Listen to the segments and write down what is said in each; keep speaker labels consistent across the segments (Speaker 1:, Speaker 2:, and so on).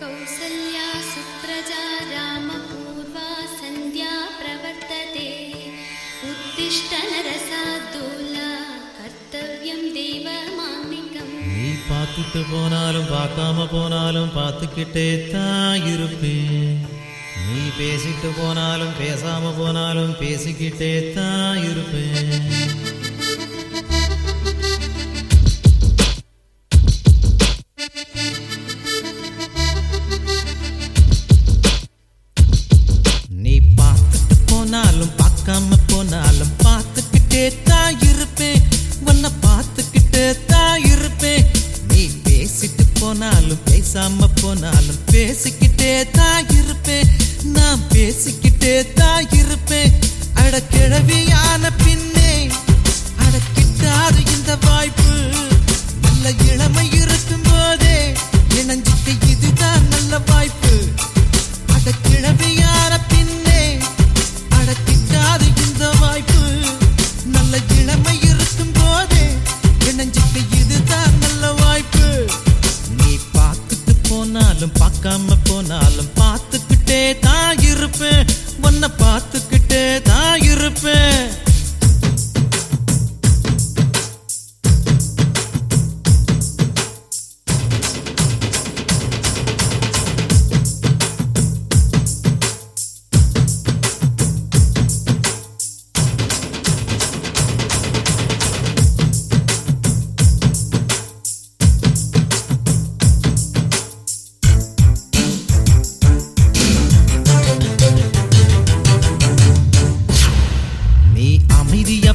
Speaker 1: कौसल्या सुप्रजा रामपूर्वा सन्ध्या प्रवर्तते उत्तिष्ठ नरसार्दूला कर्तव्यं देवमान्निकम्
Speaker 2: நீ பார்த்துட்டு போனாலும் பார்க்காம போனாலும் பார்த்துக்கிட்டே தான் இருப்பேன். நீ பேசிட்டு போனாலும் பேசாம போனாலும் பேசிக்கிட்டே தான் இருப்பேன். நீ பார்த்துட்டு போனாலும் பார்க்காம போனாலும் பார்த்துக்கிட்டே தான் இருப்பேன். உன்னை பார்த்துக்கிட்டே தான் இருப்பேன். நீ பேசிட்டு போனாலும் பேசாம போனாலும் பேசிக்கிட்டே தான் இருப்பேன். நான் பேசிக்கிட்டே தான் இருப்பேன். அட கிழவியான பின்னே அடக்கிட்டாது இந்த வாய்ப்பு. நல்ல இளமை இருக்கும் போதே இணைஞ்சிட்டு இதுதான் நல்ல வாய்ப்பு. அட கிழவியான பின்னே அடக்கிட்டாது இந்த வாய்ப்பு. நல்ல இளமை இருக்கும் போதே இணைஞ்சிட்டு இதுதான் நல்ல வாய்ப்பு. நீ பார்த்துட்டு போனாலும் பார்க்காம போனாலும் பார்த்துக்கிட்டே தான் இருப்பேன். உன்னை பார்த்துக்கிட்டே தான் இருப்பேன்.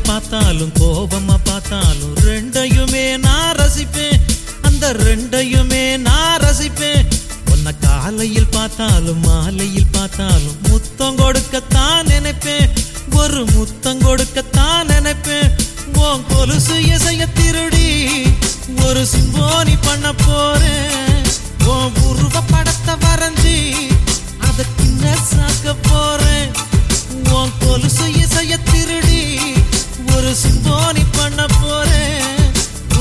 Speaker 2: பார்த்தாலும் கோபமா பார்த்தாலும் ரெண்டையுமே நான் ரசிப்பேன். அந்த ரெண்டையுமே நான் ரசிப்பேன். உன்னை காலையில் பார்த்தாலும் மாலையில் பார்த்தாலும் முத்தம் கொடுக்கத்தான் நினைப்பேன். ஒரு முத்தம் கொடுக்கத்தான் நினைப்பேன். உன் கொலுசு இசைய திருடி ஒரு சிம்போனி பண்ண போறேன். உன் உருவ படத்தை வரைஞ்சி அதை கிண்ண சாக்க போறேன். உன் கொலுசு இசைய திருடி ஒரு சிம்போனி பண்ண போறேன்.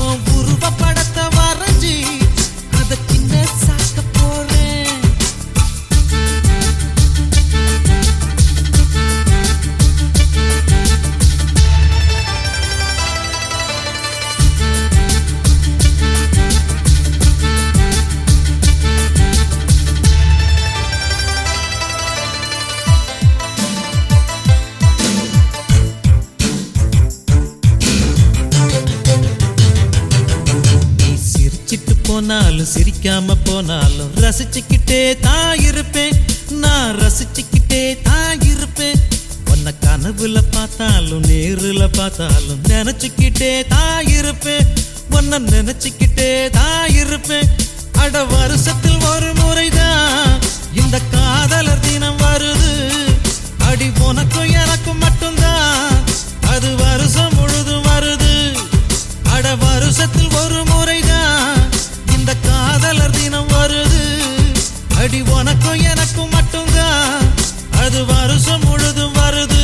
Speaker 2: உன் உருவ படத்தை வரைஞ்சி அதை கிண்ண சாக்க போறேன். போனாலும் சிரிக்காம போனாலும் ரசிச்சுக்கிட்டே தான் இருப்பேன். நான் ரசிச்சுக்கிட்டே தான் இருப்பேன். உன்னை கனவுல பார்த்தாலும் நேருல பார்த்தாலும் நினைச்சுக்கிட்டே தான் இருப்பேன். உன்னை நினைச்சுக்கிட்டே தான் இருப்பேன். அட வருஷத்தில் ஒரு முறைதான் இந்த காதலர் தினம் வருது. அடி உனக்கும் எனக்கும் மட்டும்தான் அது வருஷம் முழுதும் வருது. அட வருஷத்தில் ஒரு முறைதான் இந்த காதலர் தினம் வருது. அடி உனக்கும் எனக்கும் மட்டும்தான் அது வருஷம் முழுதும் வருது.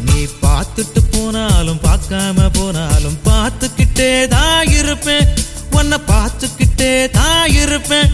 Speaker 2: நீ பார்த்துட்டு போனாலும் பார்க்காம போனாலும் பார்த்துக்கிட்டே தான் இருப்பேன். உன்னை பார்த்துக்கிட்டே தான் இருப்பேன்.